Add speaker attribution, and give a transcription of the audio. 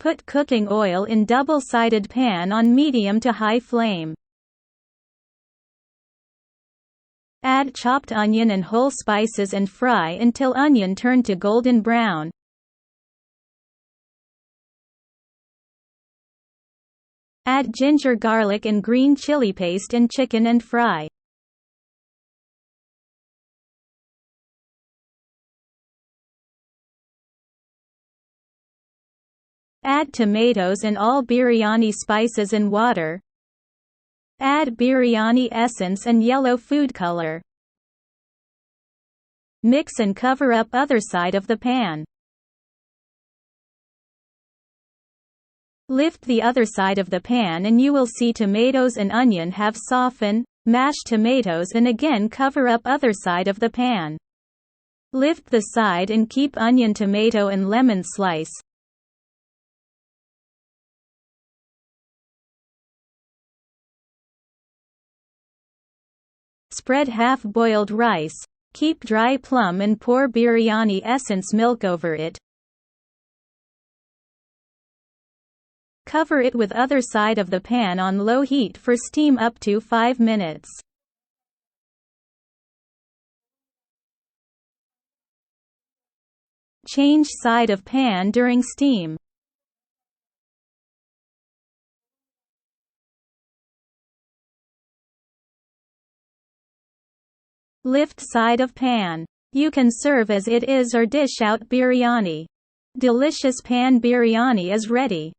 Speaker 1: Put cooking oil in double-sided pan on medium to high flame. Add chopped onion and whole spices and fry until onion turn to golden brown. Add ginger, garlic and green chili paste and chicken and fry. Add tomatoes and all biryani spices and water. Add biryani essence and yellow food color. Mix and cover up other side of the pan. Lift the other side of the pan and you will see tomatoes and onion have softened. Mash tomatoes and again cover up other side of the pan. Lift the side and keep onion, tomato and lemon slice. Spread half-boiled rice. Keep dry plum and pour biryani essence milk over it. Cover it with other side of the pan on low heat for steam up to 5 minutes. Change side of pan during steam. Lift side of pan. You can serve as it is or dish out biryani. Delicious pan biryani is ready.